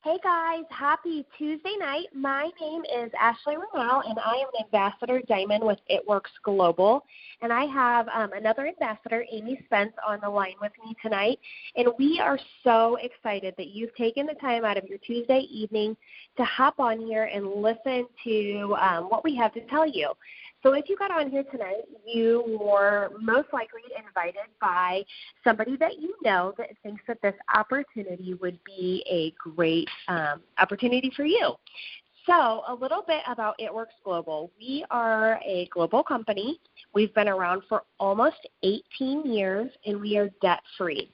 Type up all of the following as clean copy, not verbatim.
Hey guys, happy Tuesday night. My name is Ashley Ranow, and I am an Ambassador Diamond with It Works Global. And I have another ambassador, Amy Spence, on the line with me tonight. And we are so excited that you've taken the time out of your Tuesday evening to hop on here and listen to what we have to tell you. So if you got on here tonight, you were most likely invited by somebody that you know that thinks that this opportunity would be a great opportunity for you. So a little bit about It Works Global. We are a global company. We've been around for almost 18 years, and we are debt-free.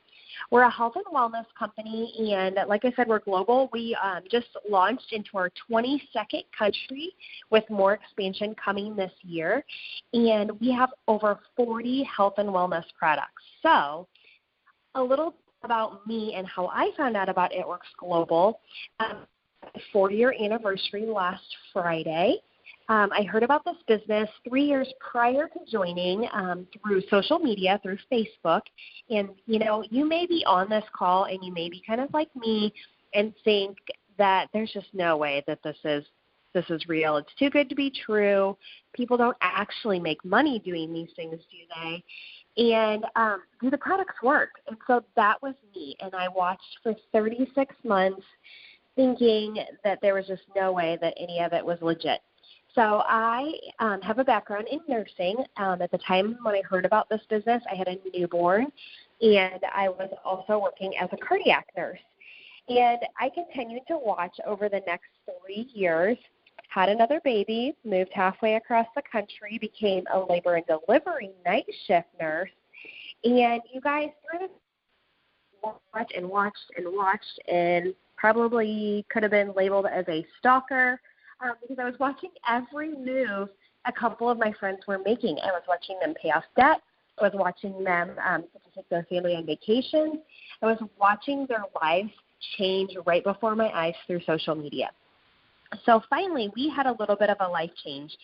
We're a health and wellness company, and like I said, we're global. We just launched into our 22nd country with more expansion coming this year, and we have over 40 health and wellness products. So a little about me and how I found out about It Works Global. 4-year anniversary last Friday. I heard about this business 3 years prior to joining through social media, through Facebook. And, you know, you may be on this call and you may be kind of like me and think that there's just no way that this is real. It's too good to be true. People don't actually make money doing these things, do they? And do the products work? And so that was me. And I watched for 36 months thinking that there was just no way that any of it was legit. So I have a background in nursing. At the time when I heard about this business, I had a newborn, and I was also working as a cardiac nurse. And I continued to watch over the next 3 years, had another baby, moved halfway across the country, became a labor and delivery night shift nurse. And you guys, through this, watched, and probably could have been labeled as a stalker, because I was watching every move a couple of my friends were making. I was watching them pay off debt. I was watching them take their family on vacation. I was watching their lives change right before my eyes through social media. So finally, we had a little bit of a life change.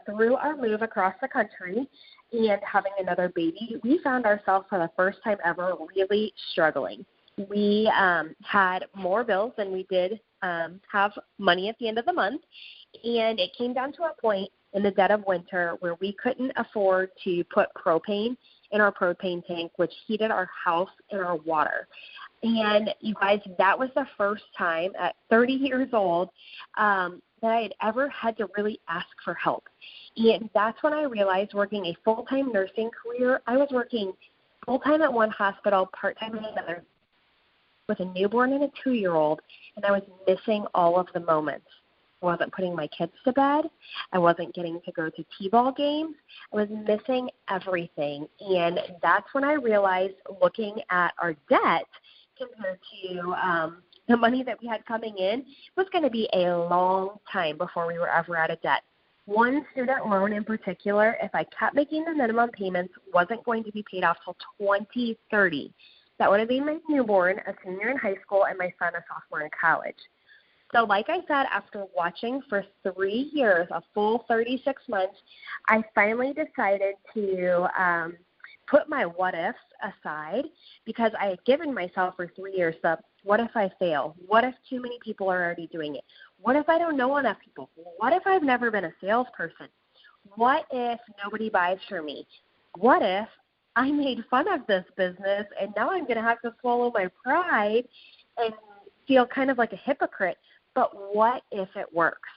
Through our move across the country and having another baby, we found ourselves for the first time ever really struggling. We had more bills than we did have money at the end of the month, and it came down to a point in the dead of winter where we couldn't afford to put propane in our propane tank, which heated our house and our water. And you guys, that was the first time at 30 years old that I had ever had to really ask for help. And that's when I realized, working a full-time nursing career, I was working full-time at one hospital, part-time at another, with a newborn and a 2-year-old, and I was missing all of the moments. I wasn't putting my kids to bed. I wasn't getting to go to T-ball games. I was missing everything, and that's when I realized, looking at our debt compared to the money that we had coming in, it was going to be a long time before we were ever out of debt. One student loan in particular, if I kept making the minimum payments, wasn't going to be paid off till 2030. That would have been my newborn, a senior in high school, and my son a sophomore in college. So like I said, after watching for 3 years, a full 36 months, I finally decided to put my what-ifs aside, because I had given myself for 3 years the what if I fail? What if too many people are already doing it? What if I don't know enough people? What if I've never been a salesperson? What if nobody buys from me? What if I made fun of this business and now I'm going to have to swallow my pride and feel kind of like a hypocrite? But what if it works?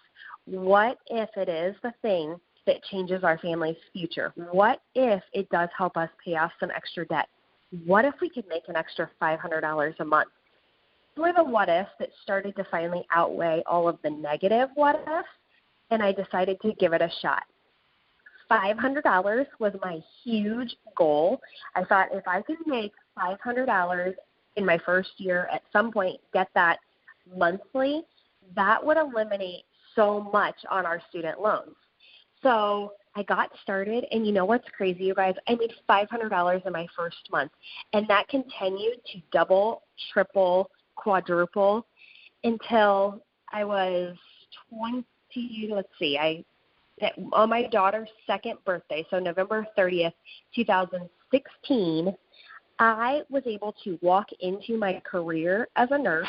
What if it is the thing that changes our family's future? What if it does help us pay off some extra debt? What if we could make an extra $500 a month? Those were the what ifs that started to finally outweigh all of the negative what ifs, and I decided to give it a shot. $500 was my huge goal. I thought if I could make $500 in my first year, at some point get that monthly, that would eliminate so much on our student loans. So I got started, and you know what's crazy, you guys? I made $500 in my first month, and that continued to double, triple, quadruple until I was 20, on my daughter's second birthday, so November 30th, 2016, I was able to walk into my career as a nurse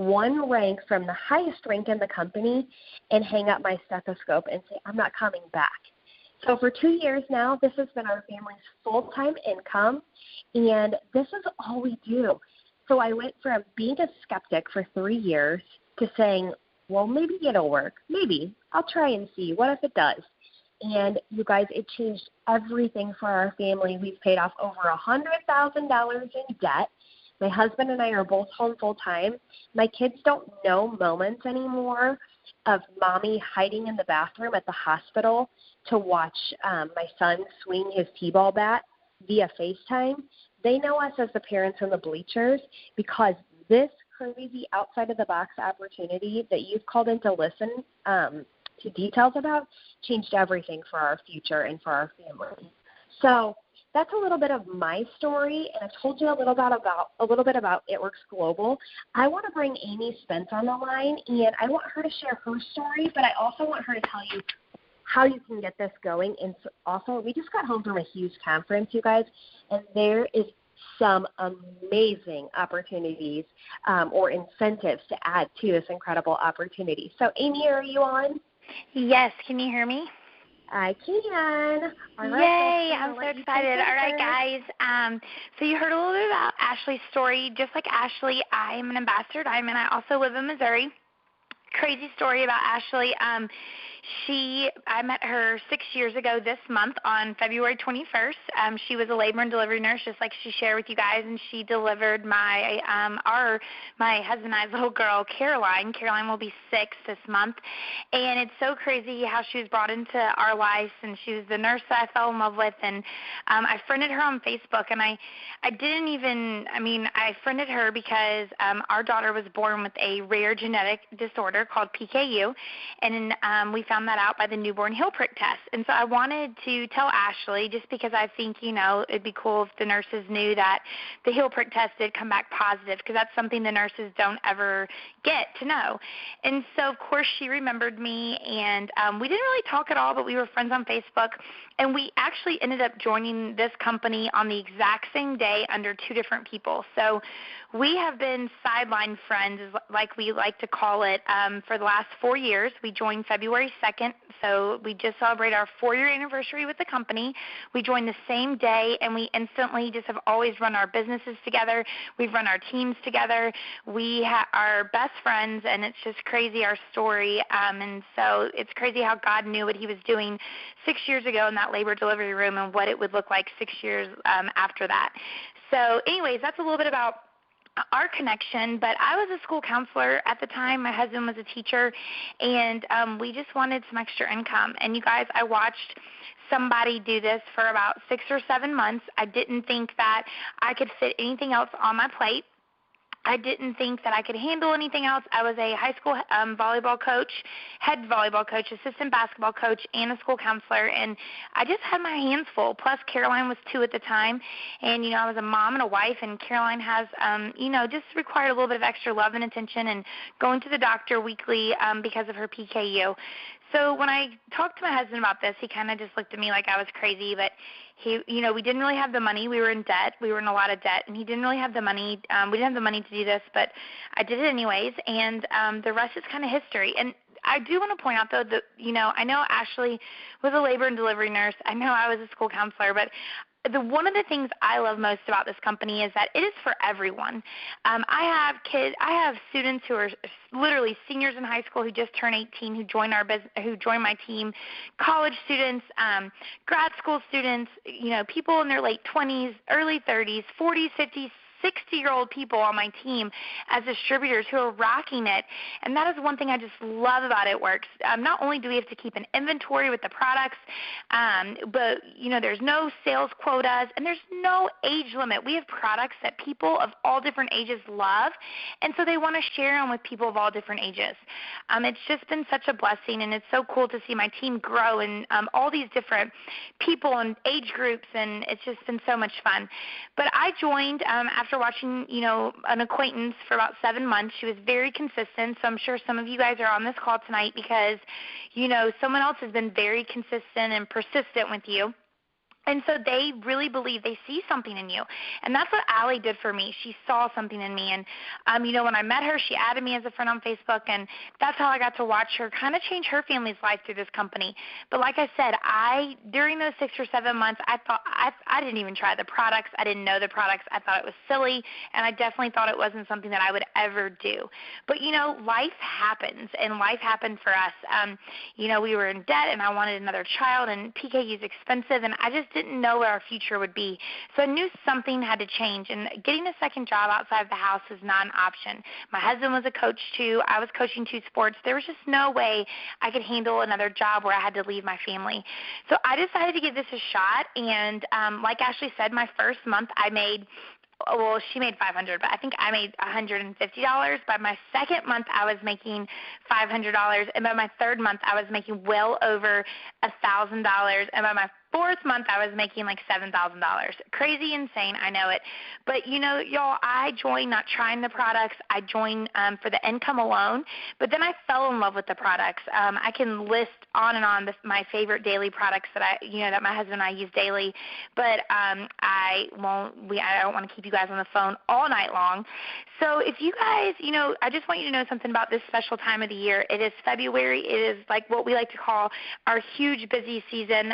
one rank from the highest rank in the company and hang up my stethoscope and say, I'm not coming back. So for 2 years now, this has been our family's full-time income, and this is all we do. So I went from being a skeptic for 3 years to saying, well, maybe it'll work. Maybe. I'll try and see. What if it does? And you guys, it changed everything for our family. We've paid off over $100,000 in debt. My husband and I are both home full-time. My kids don't know moments anymore of mommy hiding in the bathroom at the hospital to watch my son swing his T-ball bat via FaceTime. They know us as the parents in the bleachers because this crazy outside-of-the-box opportunity that you've called in to listen to details about changed everything for our future and for our family. So that's a little bit of my story, and I've told you a little bit about It Works Global. I want to bring Amy Spence on the line, and I want her to share her story, but I also want her to tell you how you can get this going. And also, we just got home from a huge conference, you guys, and there is some amazing opportunities or incentives to add to this incredible opportunity. So, Amy, are you on? Yes. Can you hear me? I can. All right, yay, I'm so excited. All right, guys. So you heard a little bit about Ashley's story. Just like Ashley, I am an ambassador diamond. I also live in Missouri. Crazy story about Ashley. I met her 6 years ago this month on February 21st. She was a labor and delivery nurse, just like she shared with you guys, and she delivered my husband and I's little girl, Caroline. Caroline will be 6 this month, and it's so crazy how she was brought into our lives, and she was the nurse that I fell in love with, and I friended her on Facebook, and I friended her because our daughter was born with a rare genetic disorder called PKU, and we found that out by the newborn heel prick test. And so I wanted to tell Ashley, just because I think, it'd be cool if the nurses knew that the heel prick test did come back positive, because that's something the nurses don't ever get to know. And so, of course, she remembered me, and we didn't really talk at all, but we were friends on Facebook, and we actually ended up joining this company on the exact same day under 2 different people. So we have been sideline friends, like we like to call it, for the last 4 years. We joined February 2nd, so we just celebrated our 4-year anniversary with the company. We joined the same day, and we instantly just have always run our businesses together. We've run our teams together. We are best friends, and it's just crazy, our story. And so it's crazy how God knew what he was doing 6 years ago in that labor delivery room and what it would look like 6 years after that. So anyways, that's a little bit about our connection, but I was a school counselor at the time. My husband was a teacher, and we just wanted some extra income. And you guys, I watched somebody do this for about 6 or 7 months. I didn't think that I could fit anything else on my plate. I didn't think that I could handle anything else. I was a high school volleyball coach, head volleyball coach, assistant basketball coach, and a school counselor, and I just had my hands full. Plus, Caroline was 2 at the time, and, I was a mom and a wife, and Caroline has, just required a little bit of extra love and attention and going to the doctor weekly because of her PKU. So when I talked to my husband about this, he kind of just looked at me like I was crazy, but we didn't really have the money. We were in debt. We were in a lot of debt, and he didn't really have the money. We didn't have the money to do this, but I did it anyways, and the rest is kind of history. And I do want to point out, though, that, I know Ashley was a labor and delivery nurse. I know I was a school counselor, but one of the things I love most about this company is that it is for everyone. I have students who are literally seniors in high school who just turned 18 who join my team, college students, grad school students, people in their late 20s, early 30s, 40s, 50s, 60-year-old people on my team as distributors who are rocking it. And that is one thing I just love about It Works. Not only do we have to keep an inventory with the products, but, there's no sales quotas and there's no age limit. We have products that people of all different ages love, and so they want to share them with people of all different ages. It's just been such a blessing, and it's so cool to see my team grow and all these different people and age groups, and it's just been so much fun. But I joined after watching, an acquaintance for about 7 months. She was very consistent, so I'm sure some of you guys are on this call tonight because, someone else has been very consistent and persistent with you. And so they really believe they see something in you. And that's what Allie did for me. She saw something in me. And, when I met her, she added me as a friend on Facebook, and that's how I got to watch her kind of change her family's life through this company. But like I said, during those 6 or 7 months, I thought I didn't even try the products. I didn't know the products. I thought it was silly, and I definitely thought it wasn't something that I would ever do. But, life happens, and life happened for us. We were in debt, and I wanted another child, and PKU is expensive, and I just didn't know where our future would be. So I knew something had to change, and getting a second job outside of the house is not an option. My husband was a coach too. I was coaching 2 sports. There was just no way I could handle another job where I had to leave my family. So I decided to give this a shot, and like Ashley said, my first month she made $500, but I think I made $150. By my second month, I was making $500, and by my third month, I was making well over $1,000, and by my 4th month, I was making like $7,000. Crazy, insane, I know it. But, y'all, I joined not trying the products. I joined for the income alone, but then I fell in love with the products. I can list on and on my favorite daily products that that my husband and I use daily, but I don't want to keep you guys on the phone all night long. So if you guys, I just want you to know something about this special time of the year. It is February. It is like what we like to call our huge busy season.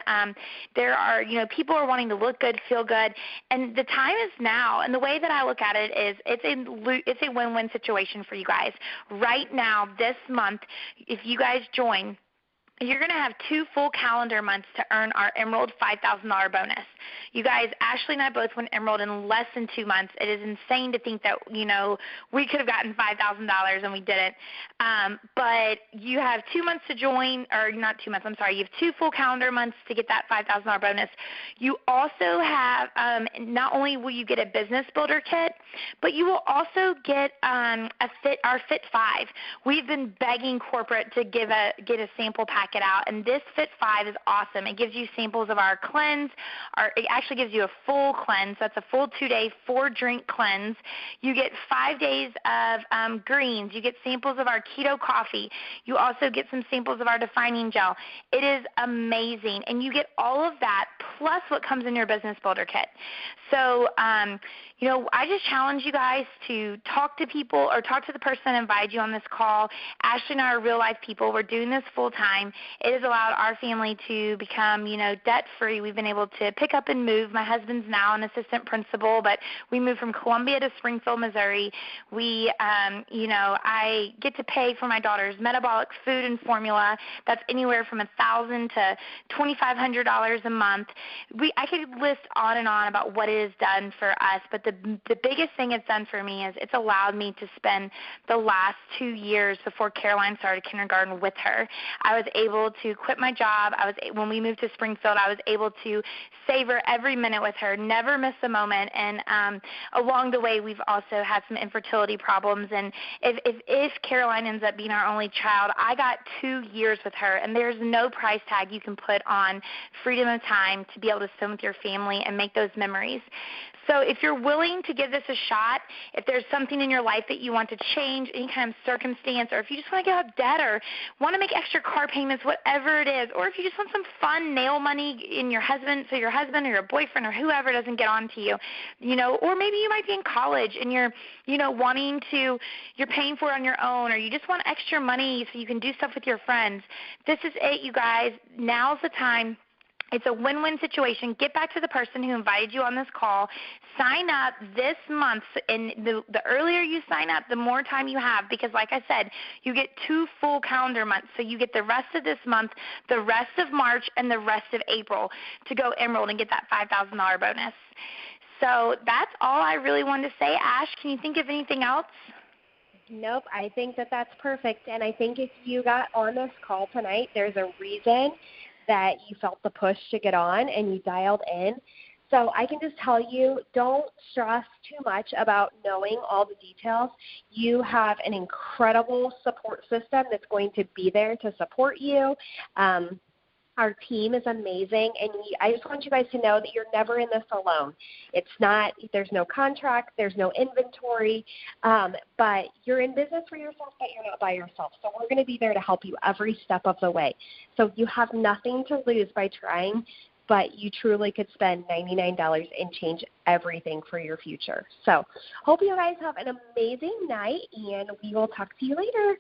There are, people are wanting to look good, feel good, and the time is now. And the way that I look at it is it's a win-win situation for you guys. Right now, this month, if you guys join, you're going to have 2 full calendar months to earn our Emerald $5,000 bonus. You guys, Ashley and I both went Emerald in less than 2 months. It is insane to think that, we could have gotten $5,000 and we didn't. But you have 2 months to join, or not 2 months, I'm sorry. You have 2 full calendar months to get that $5,000 bonus. You also have, not only will you get a business builder kit, but you will also get our Fit 5. We've been begging corporate to get a sample pack it out, and this Fit 5 is awesome. It gives you samples of our cleanse. It actually gives you a full cleanse. That's a full 2-day, 4-drink cleanse. You get 5 days of greens. You get samples of our keto coffee. You also get some samples of our defining gel. It is amazing, and you get all of that plus what comes in your business builder kit. So, I just challenge you guys to talk to people or talk to the person that invited you on this call. Ashley and I are real-life people. We're doing this full-time. It has allowed our family to become, debt-free. We've been able to pick up and move. My husband's now an assistant principal, but we moved from Columbia to Springfield, Missouri. I get to pay for my daughter's metabolic food and formula. That's anywhere from $1,000 to $2,500 a month. I could list on and on about what it has done for us, but the biggest thing it's done for me is it's allowed me to spend the last 2 years before Caroline started kindergarten with her. I was able to quit my job. When we moved to Springfield, I was able to savor every minute with her, never miss a moment. And along the way, we've also had some infertility problems. And if Caroline ends up being our only child, I got 2 years with her, and there's no price tag you can put on freedom of time to be able to spend with your family and make those memories. So if you're willing to give this a shot, if there's something in your life that you want to change, any kind of circumstance, or if you just want to get out of debt or want to make extra car payments, whatever it is, or if you just want some fun nail money in your husband, so your husband or your boyfriend or whoever doesn't get on to you, or maybe you might be in college and you're paying for it on your own, or you just want extra money so you can do stuff with your friends. This is it, you guys. Now's the time. It's a win-win situation. Get back to the person who invited you on this call. Sign up this month, and the earlier you sign up, the more time you have, because like I said, you get 2 full calendar months. So you get the rest of this month, the rest of March, and the rest of April to go Emerald and get that $5,000 bonus. So that's all I really wanted to say. Ash, can you think of anything else? Nope, I think that's perfect. And I think if you got on this call tonight, there's a reason that you felt the push to get on and you dialed in. So I can just tell you, don't stress too much about knowing all the details. You have an incredible support system that's going to be there to support you. Our team is amazing, and I just want you guys to know that you're never in this alone. There's no contract, there's no inventory, but you're in business for yourself, but you're not by yourself. So we're going to be there to help you every step of the way. So you have nothing to lose by trying but you truly could spend $99 and change everything for your future. So hope you guys have an amazing night, and we will talk to you later.